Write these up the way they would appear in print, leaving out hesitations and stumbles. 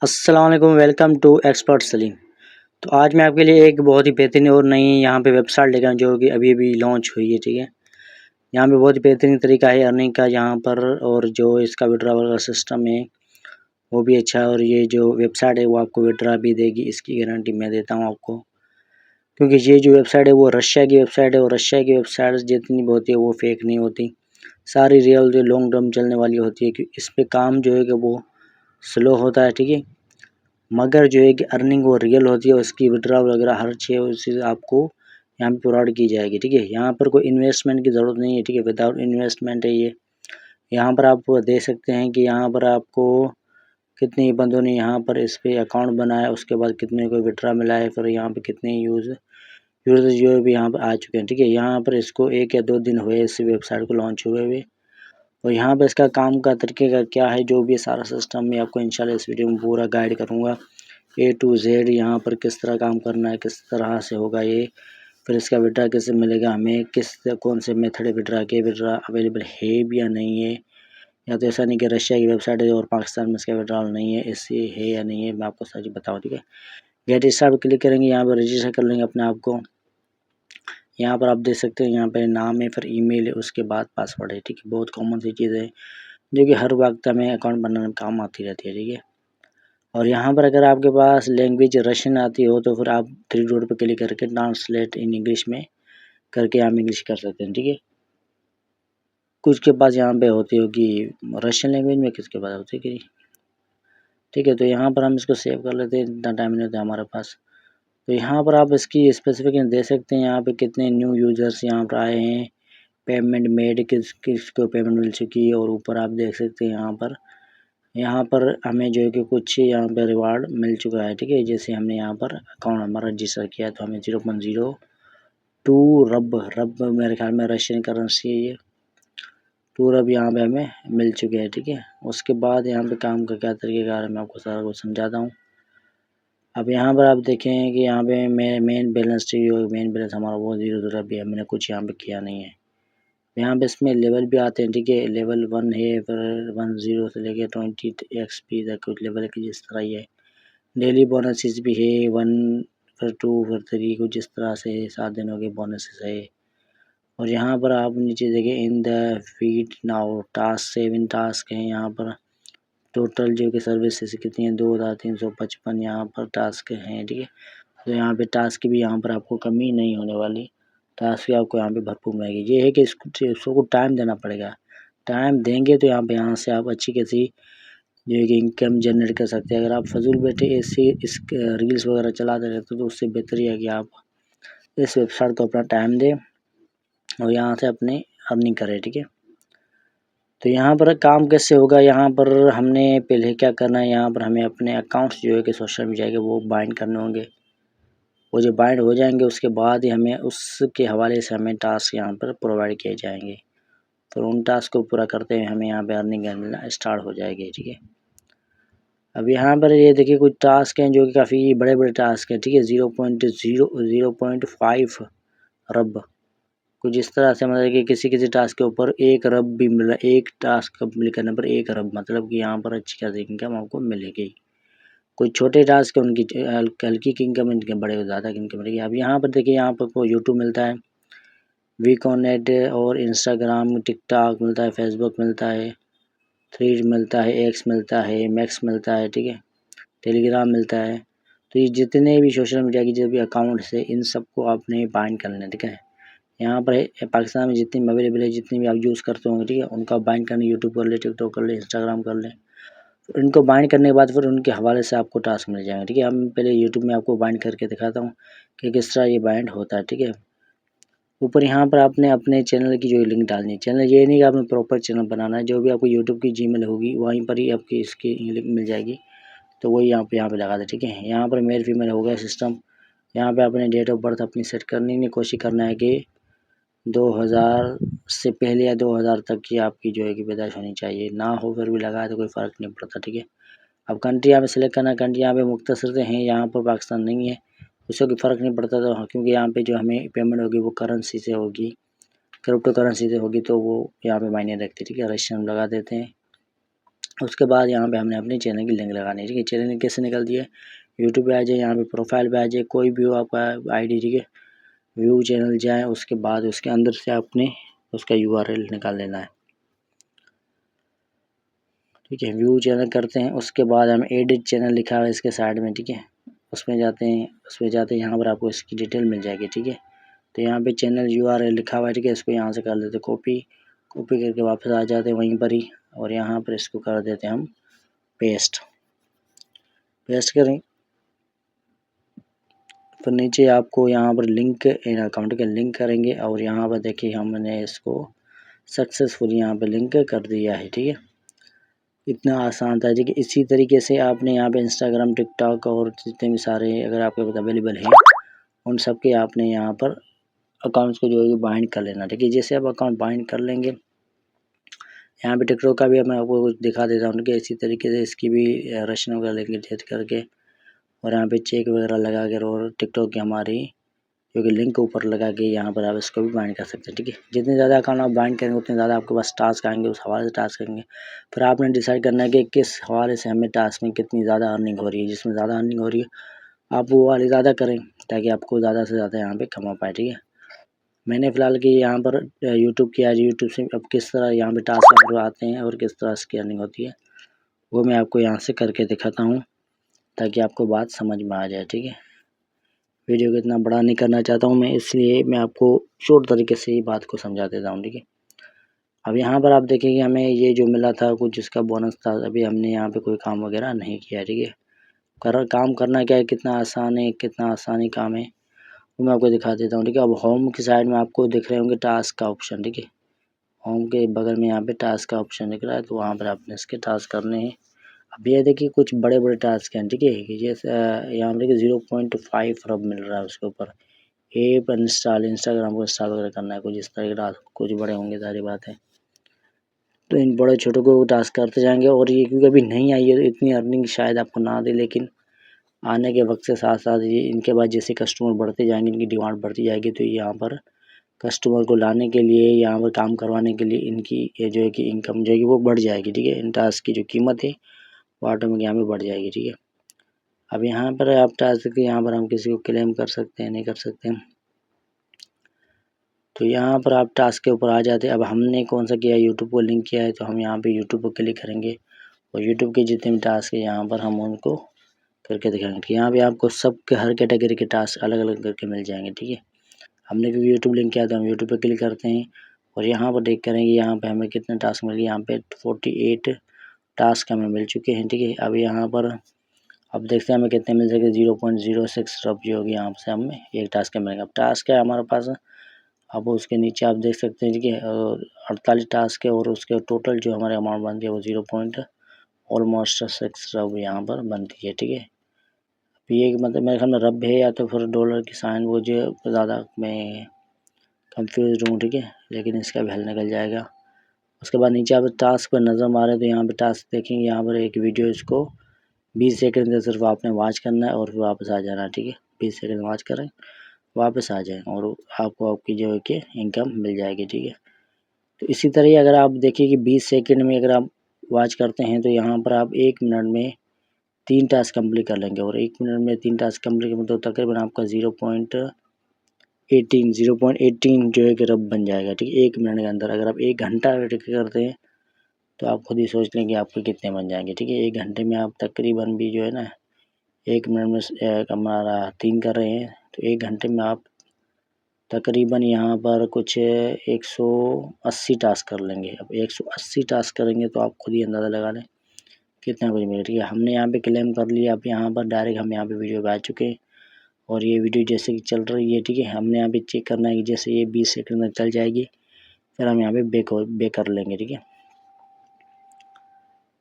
अस्सलाम वालेकुम, welcome to expert Salim. तो आज मैं आपके लिए एक बहुत ही बेहतरीन और नई यहाँ पे वेबसाइट लेकर आया जो कि अभी-अभी लॉन्च हुई है, ठीक है। यहाँ पे बहुत ही बेहतरीन तरीका है अर्निंग का यहाँ पर, और जो इसका विड्रॉवल का सिस्टम है वो भी अच्छा है, और ये जो वेबसाइट है वो आपको विड्रॉ भी देगी, इसकी गारंटी मैं देता हूँ आपको। क्योंकि ये जो वेबसाइट है वो रशिया की वेबसाइट है, और रशिया की वेबसाइट जितनी भी होती है वो फेक नहीं होती, सारी रियल जो लॉन्ग टर्म चलने वाली होती है। कि इस पे काम जो है कि वो स्लो होता है, ठीक है, मगर जो है कि अर्निंग वो रियल होती है, उसकी विड्रॉल वगैरह हर चीज़ आपको यहाँ पे प्रोवाइड की जाएगी, ठीक है। यहाँ पर कोई इन्वेस्टमेंट की ज़रूरत नहीं है, ठीक है, विदाउट इन्वेस्टमेंट है ये। यहाँ पर आप देख सकते हैं कि यहाँ पर आपको कितने बंदों ने यहाँ पर इस पे अकाउंट बनाया, उसके बाद कितने को विड्रॉ मिला है, फिर यहाँ पे कितने यूज़र्स जो भी यहाँ पर आ चुके हैं, ठीक है। यहाँ पर इसको 1 या 2 दिन हुए इस वेबसाइट को लॉन्च हुए। और यहाँ पे इसका काम का तरीके का क्या है, जो भी सारा सिस्टम मैं आपको इंशाल्लाह इस वीडियो में पूरा गाइड करूँगा, A to Z यहाँ पर किस तरह काम करना है, किस तरह से होगा ये, फिर इसका विड्रॉ कैसे मिलेगा हमें, कौन से मेथड विड्रॉ अवेलेबल है भी या नहीं है, या तो ऐसा नहीं कि रशिया की वेबसाइट है और पाकिस्तान में इसका विड्रॉल नहीं है, इससे है या नहीं है, मैं आपको सच बताऊँ, ठीक है। गेट स्टार्ट क्लिक करेंगे, यहाँ पर रजिस्टर कर लेंगे अपने आप को। यहाँ पर आप देख सकते हैं, यहाँ पर नाम है, फिर ईमेल है, उसके बाद पासवर्ड है, ठीक है। बहुत कॉमन सी चीज़ है जो कि हर वक्त हमें अकाउंट बनाने में काम आती रहती है, ठीक है। और यहाँ पर अगर आपके पास लैंग्वेज रशियन आती हो तो फिर आप 3 डॉट पे क्लिक करके ट्रांसलेट इन इंग्लिश में करके आप इंग्लिश कर सकते हैं, ठीक है। कुछ के पास यहाँ पे होती होगी रशियन लैंग्वेज में, किसके पास होती है, ठीक है। तो यहाँ पर हम इसको सेव कर लेते हैं, इतना टाइम नहीं होता हमारे पास। तो यहाँ पर आप इसकी स्पेसिफिकेशन दे सकते हैं, यहाँ पे कितने न्यू यूज़र्स यहाँ पर आए हैं, पेमेंट मेड किसको पेमेंट मिल चुकी है, और ऊपर आप देख सकते हैं यहाँ पर हमें जो है कि कुछ यहाँ पे रिवार्ड मिल चुका है, ठीक है। जैसे हमने यहाँ पर अकाउंट हमारा रजिस्टर किया तो हमें 0.02 रब मेरे ख्याल में रशियन करेंसी है ये, 2 रब यहाँ पे हमें मिल चुके हैं, ठीक है। उसके बाद यहाँ पे काम का क्या तरीका है मैं आपको सारा कुछ समझाता हूँ। अब यहाँ पर आप देखें कि यहाँ पे मेन बैलेंस चाहिए, मेन बैलेंस हमारा वो 0 रब है, मैंने कुछ यहाँ पे किया नहीं है। यहाँ पे इसमें लेवल भी आते हैं, ठीक है। लेवल 1 है, फिर 10 से लेके 20 XP तक कुछ लेवल की जिस तरह ही है। डेली बोनसेस भी है, 1 फिर 2 फिर 3 कुछ इस तरह से 7 दिनों के बोनसेस है। और यहाँ पर आप नीचे देखें in the feed now task 7 task हैं यहाँ पर। टोटल जो कि सर्विसेज कितनी है 2355 यहाँ पर टास्क हैं, ठीक है। तो यहाँ पे टास्क भी यहाँ पर आपको कमी नहीं होने वाली, टास्क भी आपको यहाँ पे भरपूर मिलेगी। ये है कि इसको टाइम देना पड़ेगा, टाइम देंगे तो यहाँ से आप अच्छी खासी जो है कि इनकम जनरेट कर सकते हैं। अगर आप फजूल बैठे ऐसे इस रील्स वगैरह चलाते रहते तो उससे बेहतर ही है कि आप इस वेबसाइट को अपना टाइम दें और यहाँ से अपने अर्निंग करें, ठीक है। तो यहाँ पर काम कैसे होगा, यहाँ पर हमने पहले क्या करना है, यहाँ पर हमें अपने अकाउंट्स जो है कि सोशल मीडिया के वो बाइंड करने होंगे। वो जो बाइंड हो जाएंगे उसके बाद ही हमें उसके हवाले से हमें टास्क यहाँ पर प्रोवाइड किए जाएंगे। तो उन टास्क को पूरा करते हुए हमें यहाँ पे अर्निंग मिलना स्टार्ट हो जाएगी, ठीक है। अब यहाँ पर ये देखिए कुछ टास्क हैं जो कि काफ़ी बड़े-बड़े टास्क हैं, ठीक है। 0.5 रब कुछ इस तरह से, मतलब कि किसी टास्क के ऊपर 1 रब भी मिला, एक टास्क कंप्लीट करने पर 1 रब, मतलब कि यहाँ पर अच्छी खासी इनकम आपको मिलेगी। कोई छोटे टास्क उनकी हल्की की इनकम, इनके बड़े ज़्यादा की इनकम मिलेगी। अब यहाँ पर देखिए, यहाँ पर आपको यूट्यूब मिलता है, वीकॉनेट और इंस्टाग्राम, टिकटॉक मिलता है, फेसबुक मिलता है, थ्रेड मिलता है, एक्स मिलता है, मैक्स मिलता है, ठीक है, टेलीग्राम मिलता है। तो ये जितने भी सोशल मीडिया की जो भी अकाउंट्स है इन सबको आपने बाइंड कर लेना, ठीक है। यहाँ पर पाकिस्तान में जितनी भी अवेलेबल है, जितनी भी आप यूज़ करते होंगे, ठीक है, उनका बाइंड करना, यूट्यूब कर ले, टिकटॉक कर ले, इंस्टाग्राम कर ले। तो इनको बाइंड करने के बाद फिर उनके हवाले से आपको टास्क मिल जाएंगे, ठीक है। हम पहले यूट्यूब में आपको बाइंड करके दिखाता हूँ कि किस तरह ये बाइंड होता है, ठीक है। ऊपर यहाँ पर आपने अपने चैनल की जो लिंक डालनी है, चैनल ये नहीं कि आपने प्रॉपर चैनल बनाना है, जो भी आपको यूट्यूब की जीमेल होगी वहीं पर ही आपकी इसकी लिंक मिल जाएगी, तो वही यहाँ पे लगा दे, ठीक है। यहाँ पर मेल फीमेल हो गया सिस्टम। यहाँ पे अपने डेट ऑफ बर्थ अपनी सेट करनी है, कोशिश करना है कि 2000 से पहले या 2000 तक की आपकी जो है कि पैदाइश होनी चाहिए, ना हो फिर भी लगाए तो कोई फ़र्क नहीं पड़ता, ठीक है। अब कंट्री यहाँ पे सिलेक्ट करना, कंट्री यहाँ पे मुख्तसर से हैं, यहाँ पर पाकिस्तान नहीं है, उससे कोई फ़र्क नहीं पड़ता। तो क्योंकि यहाँ पे जो हमें पेमेंट होगी वो करेंसी से होगी, क्रिप्टो करेंसी से होगी, तो वो यहाँ पे मायने रखती है, ठीक है। रशियन लगा देते हैं, उसके बाद यहाँ पे हमने अपने चैनल की लिंक लगानी है, ठीक है। चैनल कैसे निकल दिए, यूट्यूब पे आ जाए, यहाँ पे प्रोफाइल पे आ जाए, कोई भी हो आपका आईडी, ठीक है। व्यू चैनल जाए, उसके बाद उसके अंदर से आपने उसका यूआरएल निकाल लेना है, ठीक है। व्यू चैनल करते हैं, उसके बाद हम एडिट चैनल लिखा हुआ है इसके साइड में, ठीक है। उसमें जाते हैं, यहाँ पर आपको इसकी डिटेल मिल जाएगी, ठीक है। तो यहाँ पे चैनल यूआरएल लिखा हुआ है, ठीक है। इसको यहाँ से कर लेते कॉपी करके वापस आ जाते हैं वहीं पर ही, और यहाँ पर इसको कर देते हैं हम पेस्ट करें। फिर नीचे आपको यहाँ पर लिंक इन अकाउंट के लिंक करेंगे, और यहाँ पर देखिए हमने इसको सक्सेसफुली यहाँ पे लिंक कर दिया है, ठीक है। इतना आसान था, ठीक है। इसी तरीके से आपने यहाँ पे इंस्टाग्राम, टिकटॉक और जितने भी सारे अगर आपके पास अवेलेबल हैं, उन सब के आपने यहाँ पर अकाउंट्स को जो है बाइंड कर लेना, ठीक है। जैसे आप अकाउंट बाइंड कर लेंगे, यहाँ पे टिकटॉक का भी मैं आपको कुछ दिखा देता हूँ, ठीक है। इसी तरीके से इसकी भी रचना वगैरह लेंगे डेट करके, और यहाँ पे चेक वगैरह लगा कर, और टिकटॉक की हमारी जो कि लिंक ऊपर लगा के यहाँ पर आप इसको भी बाइंड कर सकते हैं, ठीक है। जितने ज़्यादा अकाउंट आप बाइंड करेंगे उतने ज़्यादा आपके पास टास्क आएंगे, उस हवाले से टास्क करेंगे। फिर आपने डिसाइड करना है कि किस हवाले से हमें टास्क में कितनी ज़्यादा अर्निंग हो रही है। जिसमें ज़्यादा अर्निंग हो रही है आप वो वाली ज़्यादा करें, ताकि आपको ज़्यादा से ज़्यादा यहाँ पे कमा पाए, ठीक है। मैंने फ़िलहाल कि यहाँ पर यूट्यूब किया है, यूट्यूब से अब किस तरह यहाँ पे टास्क आते हैं और किस तरह इसकी अर्निंग होती है, वो मैं आपको यहाँ से करके दिखाता हूँ, ताकि आपको बात समझ में आ जाए, ठीक है। वीडियो को इतना बड़ा नहीं करना चाहता हूँ मैं, इसलिए मैं आपको शॉर्ट तरीके से ही बात को समझा देता हूँ, ठीक है। अब यहाँ पर आप देखेंगे हमें ये जो मिला था कुछ जिसका बोनस था, अभी हमने यहाँ पे कोई काम वगैरह नहीं किया, ठीक है। काम करना क्या है, कितना आसान है, कितना आसानी काम है, वो मैं आपको दिखा देता हूँ, ठीक है। अब होम की साइड में आपको दिख रहे होंगे टास्क का ऑप्शन, ठीक है। होम के बगल में यहाँ पे टास्क का ऑप्शन दिख रहा है, तो वहाँ पर आपने इसके टास्क करने हैं। अब ये देखिए कुछ बड़े टास्क हैं, ठीक है। कि जैसे यहाँ पर देखिए 0.5 रब मिल रहा है उसके ऊपर। ऐप इंस्टॉल, इंस्टाग्राम को इंस्टॉल वगैरह करना है, कुछ इस तरह के टास्क, कुछ बड़े होंगे सारी बात है। तो इन बड़े छोटों को टास्क करते जाएंगे, और ये क्योंकि अभी नहीं आई है तो इतनी अर्निंग शायद आपको ना दे, लेकिन आने के वक्त से साथ साथ ये इनके बाद जैसे कस्टमर बढ़ते जाएंगे, इनकी डिमांड बढ़ती जाएगी, तो यहाँ पर कस्टमर को लाने के लिए, यहाँ पर काम करवाने के लिए इनकी ये जो है कि इनकम जो है कि वो बढ़ जाएगी, ठीक है। इन टास्क की जो कीमत है वो ऑटोमेटिक यहाँ पे बढ़ जाएगी, ठीक है। अब यहाँ पर आप टास्क यहाँ पर हम किसी को क्लेम कर सकते हैं, नहीं कर सकते हैं। तो यहाँ पर आप टास्क के ऊपर आ जाते हैं। अब हमने कौन सा किया है, यूट्यूब को लिंक किया है, तो हम यहाँ पे यूट्यूब पर क्लिक करेंगे, और यूट्यूब के जितने भी टास्क है यहाँ पर हम उनको करके दिखाएंगे। तो यहाँ पे आपको सब के हर कैटेगरी के टास्क अलग अलग करके मिल जाएंगे, ठीक है। हमने क्योंकि यूट्यूब लिंक किया तो हम यूट्यूब पे क्लिक करते हैं, और यहाँ पर देख करेंगे यहाँ पे हमें कितने टास्क मिल गए। यहाँ पे 48 टास्क हमें मिल चुके हैं, ठीक है। अब यहाँ पर अब देखते हैं हमें कितने मिल सके, 0.06 रब जो होगी यहाँ से हमें एक टास्क का मिलेगा। अब टास्क है हमारे पास, अब उसके नीचे आप देख सकते हैं, ठीक है। 48 टास्क है, और उसके टोटल जो हमारे अमाउंट बनती है वो 0.6 रब यहाँ पर बनती है, ठीक है। ये मतलब मेरे ख्याल में रब है या तो फिर डॉलर की साइन, वो जो ज़्यादा मैं कंफ्यूज हूँ, ठीक है। लेकिन इसका भी हल निकल जाएगा। उसके बाद नीचे आप टास्क पर नज़र मारें तो यहाँ पे टास्क देखेंगे, यहाँ पर एक वीडियो, इसको 20 सेकंड का सिर्फ आपने वॉच करना है और फिर वापस आ जाना है, ठीक है। 20 सेकंड वॉच करें, वापस आ जाएँ, और आपको आपकी जो है कि इनकम मिल जाएगी, ठीक है। तो इसी तरह अगर आप देखिए कि 20 सेकंड में अगर आप वॉच करते हैं, तो यहाँ पर आप 1 मिनट में 3 टास्क कंप्लीट कर लेंगे, और 1 मिनट में 3 टास्क कंप्लीट मतलब तो तकरीबन आपका 0.18 जो है कि रब बन जाएगा, ठीक है। 1 मिनट के अंदर अगर आप 1 घंटा वेट करते हैं, तो आप खुद ही सोच लें कि आपके कितने बन जाएंगे, ठीक है। 1 घंटे में आप तकरीबन भी जो है ना 1 मिनट में हमारा 3 कर रहे हैं, तो 1 घंटे में आप तकरीबन यहाँ पर कुछ 180 टास्क कर लेंगे। अब 180 टास्क करेंगे तो आप खुद ही अंदाज़ा लगा लें कितना कुछ मिलेगा, ठीक है। हमने यहाँ पे क्लेम कर लिया, अब यहाँ पर डायरेक्ट हम यहाँ पे वीडियो पे आ चुके हैं, और ये वीडियो जैसे कि चल रही है, ठीक है। हमने यहाँ पे चेक करना है कि जैसे ये 20 सेकंड में चल जाएगी, फिर हम यहाँ पे बैक कर लेंगे, ठीक है।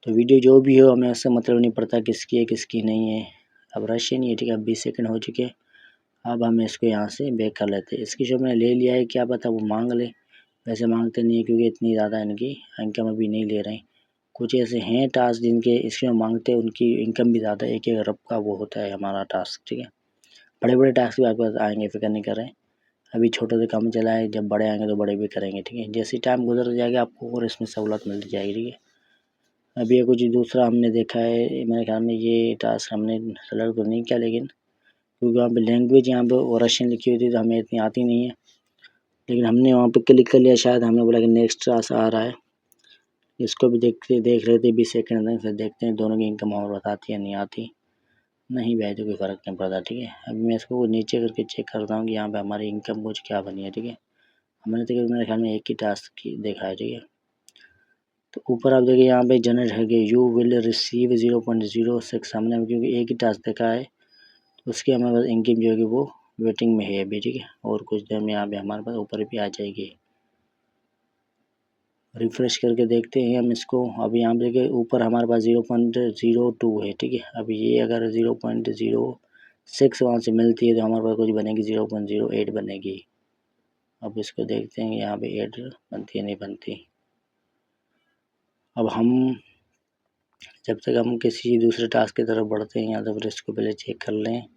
तो वीडियो जो भी हो हमें उससे मतलब नहीं पड़ता किसकी है किसकी नहीं है। अब रश ही नहीं है, ठीक है। अब 20 सेकंड हो चुके हैं, अब हम इसको यहाँ से बैक कर लेते हैं। इसकी जो मैंने ले लिया है, क्या पता वो मांग ले, वैसे मांगते नहीं है क्योंकि इतनी ज़्यादा इनकी इनकम अभी नहीं ले रहे हैं। कुछ ऐसे हैं टास्क जिनके इसमें मांगते हैं, उनकी इनकम भी ज़्यादा है, 1 अरब का वो होता है हमारा टास्क, ठीक है। बड़े टास्क भी आपके पास आएंगे, फिक्र नहीं कर रहे हैं। अभी छोटे से काम चला है, जब बड़े आएंगे तो बड़े भी करेंगे, ठीक है। जैसे टाइम गुजर जाएगा आपको और इसमें सहूलत मिलती जाएगी, ठीक है। अभी ये कुछ दूसरा हमने देखा है, मेरे ख्याल में ये टास्क हमने सेलेक्ट तो नहीं किया, लेकिन क्योंकि वहाँ पे लैंग्वेज यहाँ पे वो रशियन लिखी हुई थी तो हमें इतनी आती नहीं है, लेकिन हमने वहाँ पे क्लिक कर लिया। शायद हमें बोला कि नेक्स्ट टास्क आ रहा है, इसको भी देख रहे थे 20 सेकंड तक, फिर देखते हैं दोनों की इनकम और बताती है नहीं आती। नहीं भाई तो कोई फ़र्क नहीं पड़ता, ठीक है। अभी मैं इसको नीचे करके चेक करता हूँ कि यहाँ पे हमारी इनकम कुछ क्या बनी है, ठीक है। हमने तो मेरे ख्याल में एक ही टास्क की देखा है, ठीक है। तो ऊपर आप देखिए यहाँ पे जनरेट है कि यू विल रिसीव 0.06, हमने क्योंकि एक ही टास्क देखा है तो उसकी हमारे पास इनकम जो है कि वो वेटिंग में है अभी, ठीक है। और कुछ देर में यहाँ पे हमारे पास ऊपर भी आ जाएगी। रिफ्रेश करके देखते हैं हम इसको। अभी यहाँ पे देखिए ऊपर हमारे पास 0.02 है, ठीक है। अभी ये अगर 0.06 वहाँ से मिलती है तो हमारे पास कुछ बनेगी 0.08 बनेगी। अब इसको देखते हैं यहाँ पे 8 बनती है नहीं बनती। अब हम जब तक हम किसी दूसरे टास्क की तरफ बढ़ते हैं या तो फिर इसको पहले चेक कर लें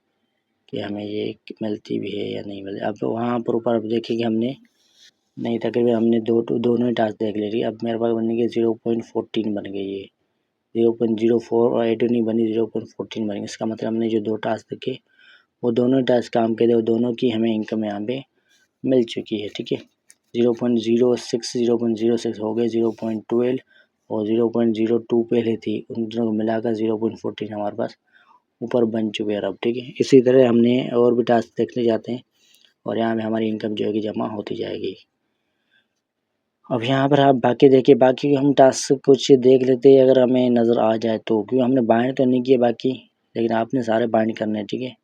कि हमें ये मिलती भी है या नहीं मिलती। अब वहाँ पर ऊपर देखिए कि हमने नहीं, तकरीबन हमने दोनों ही टास्क देख ली। अब मेरे पास बनने की 0.14 बन गई है। 0.04 और 8 नहीं बनी, 0.14 बनी। इसका मतलब हमने जो 2 टास्क देखे वो दोनों टास्क काम के थे, वो दोनों की हमें इनकम यहाँ पे मिल चुकी है, ठीक है। 0.06 हो गए, 0.12 और 0.02 पहले थी, उन दोनों को मिलाकर 0.14 हमारे पास ऊपर बन चुके हैं अब, ठीक है। इसी तरह हमने और भी टास्क देखने जाते हैं और यहाँ पे हमारी इनकम जो है कि जमा होती जाएगी। अब यहाँ पर आप बाकी देखिए, बाकी हम टास्क कुछ देख लेते हैं अगर हमें नज़र आ जाए तो, क्योंकि हमने बाइंड तो नहीं किए बाकी, लेकिन आपने सारे बाइंड करने हैं, ठीक है।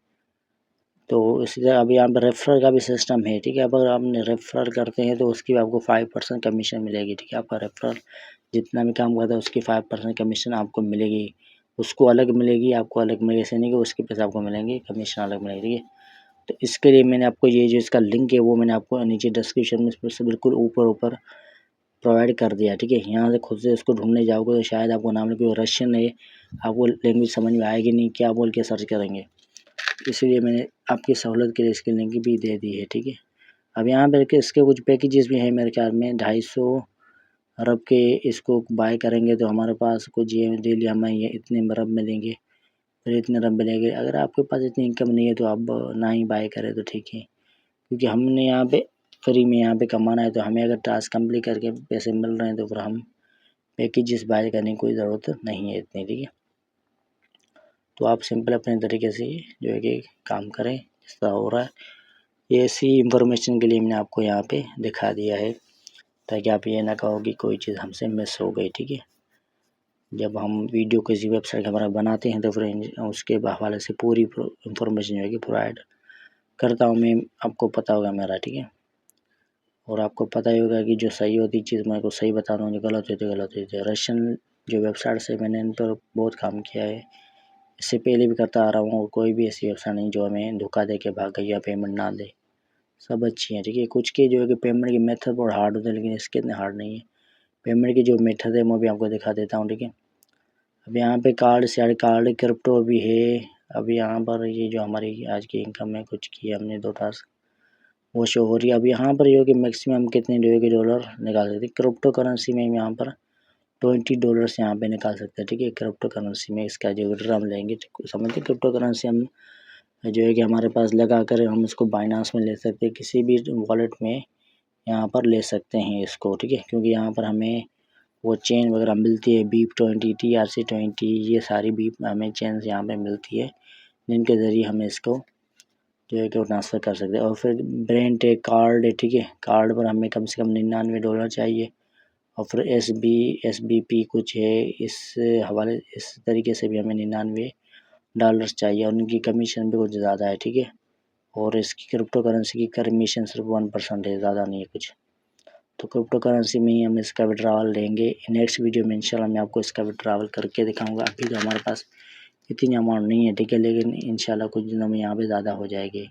तो इसी तरह अभी यहाँ पर रेफरल का भी सिस्टम है, ठीक है। अब अगर आपने रेफरल करते हैं तो उसकी आपको 5% कमीशन मिलेगी, ठीक है। आपका रेफरल जितना भी काम करता है उसकी 5% कमीशन आपको मिलेगी। उसको अलग मिलेगी, आपको अलग मिलेगी, ऐसे नहीं कि उसके पैसे आपको मिलेंगे, कमीशन अलग मिलेगी, ठीक है। तो इसके लिए मैंने आपको ये जो इसका लिंक है वो मैंने आपको नीचे डिस्क्रिप्शन में से बिल्कुल ऊपर प्रोवाइड कर दिया, ठीक है। यहाँ से खुद से इसको ढूँढने जाओगे तो शायद आपको नाम क्योंकि रशियन है, आपको लैंग्वेज समझ में आएगी नहीं, क्या बोल के सर्च करेंगे। इसलिए मैंने आपकी सहूलत के लिए इसकी लिंक भी दे दी है, ठीक है। अब यहाँ पर के इसके कुछ पैकेजेस भी हैं मेरे ख्याल में 250 अरब के, इसको बाय करेंगे तो हमारे पास कुछ ये डेली हमें ये इतने अरब मिलेंगे, फिर इतने अरब मिलेंगे। अगर आपके पास इतनी इनकम नहीं है तो आप ना ही बाय करें तो ठीक है, क्योंकि हमने यहाँ पे फ्री में यहाँ पे कमाना है, तो हमें अगर टास्क कंप्लीट करके पैसे मिल रहे हैं तो फिर हम पैकेजेस बाय करने की कोई ज़रूरत नहीं है इतनी, ठीक है। तो आप सिंपल अपने तरीके से जो है कि काम करें जिस तरह हो रहा है। ये ऐसी इन्फॉर्मेशन के लिए मैंने आपको यहाँ पे दिखा दिया है, ताकि आप ये ना कहो कि कोई चीज़ हमसे मिस हो गई, ठीक है। जब हम वीडियो किसी वेबसाइट हमारा बनाते हैं तो फिर उसके हवाले से पूरी इन्फॉर्मेशन जो है कि प्रोवाइड करता हूँ मैं, आपको पता होगा मेरा, ठीक है। और आपको पता ही होगा कि जो सही होती चीज़ मैं को सही बता रहा हूँ, जो गलत होती है गलत होती है। रशियन जो वेबसाइट से मैंने इन पर बहुत काम किया है, इससे पहले भी करता आ रहा हूँ, और कोई भी ऐसी वेबसाइट नहीं जो हमें धोखा दे के भाग गई या पेमेंट ना दे, सब अच्छी हैं, ठीक है। कुछ के जो है कि पेमेंट की मेथड बहुत हार्ड होते हैं, लेकिन इसके इतने हार्ड नहीं है। पेमेंट की जो मेथड है वो भी आपको दिखा देता हूँ, ठीक है। अब यहाँ पे कार्ड से कार्ड क्रिप्टो भी है। अब यहाँ पर ये जो हमारी आज की इनकम है कुछ की हमने 2 टास्क वो शो हो रही है। अब यहाँ पर जो कि मैक्सिमम कितने जो है कि डॉलर निकाल सकते हैं क्रिप्टो करेंसी में, यहाँ पर $20 यहाँ पे निकाल सकते हैं, ठीक है। क्रिप्टो करेंसी में इसका जो विड्रॉ हम लेंगे, समझते क्रिप्टो करेंसी हम जो है कि हमारे पास लगा कर हम इसको बाइनांस में ले सकते हैं, किसी भी वॉलेट में यहाँ पर ले सकते हैं इसको, ठीक है। क्योंकि यहाँ पर हमें वो चेन वगैरह मिलती है, BIP20 TRC20, ये सारी बीप हमें चेन यहाँ पे मिलती है, जिनके ज़रिए हम इसको जो है कि वो ट्रांसफ़र कर सकते हैं। और फिर ब्रेंट है, कार्ड है, ठीक है। कार्ड पर हमें कम से कम $99 चाहिए, और फिर SBP कुछ है, इस हवाले इस तरीके से भी हमें $99 चाहिए, और उनकी कमीशन भी कुछ ज़्यादा है, ठीक है। और इसकी क्रिप्टो करेंसी की कमीशन सिर्फ 1% है, ज़्यादा नहीं है कुछ। तो क्रिप्टो करेंसी में ही हम इसका विड्रॉल लेंगे। नेक्स्ट वीडियो में इंशाल्लाह मैं आपको इसका विड्रॉल करके दिखाऊंगा। अभी तो हमारे पास इतनी अमाउंट नहीं है, ठीक है, लेकिन इंशाल्लाह कुछ दिनों में यहाँ पे ज़्यादा हो जाएगी।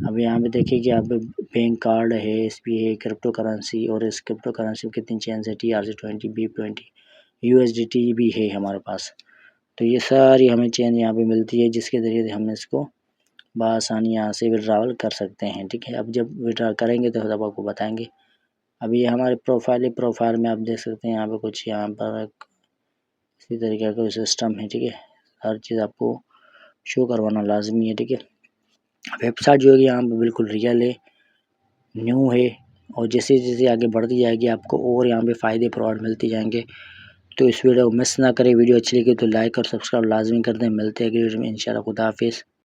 अब यहाँ पे देखिए कि यहाँ पे बैंक कार्ड है, SBI है, क्रिप्टो करेंसी, और इस क्रिप्टो करेंसी में कितनी चेंज है, TRC20, BIP20, USDT भी है हमारे पास। तो ये सारी हमें चेंज यहाँ पे मिलती है, जिसके ज़रिए हम इसको बआसानी यहाँ से विड्रॉल कर सकते हैं, ठीक है। अब जब विड्रॉल करेंगे तो तब आपको बताएँगे। अभी ये हमारे प्रोफाइल में आप देख सकते हैं, यहाँ पे कुछ यहाँ पर इसी तरीके का सिस्टम है, ठीक है। हर चीज़ आपको शो करवाना लाजमी है, ठीक है। वेबसाइट जो है यहाँ पे बिल्कुल रियल है, न्यू है, और जैसे जैसे आगे बढ़ती जाएगी आपको और यहाँ पे फ़ायदे प्रोवाइड मिलते जाएंगे। तो इस वीडियो को मिस ना करें। वीडियो अच्छी लगी तो लाइक और सब्सक्राइब लाजमी कर दें। मिलते हैं अगली वीडियो में इंशाल्लाह। खुदा हाफिज़।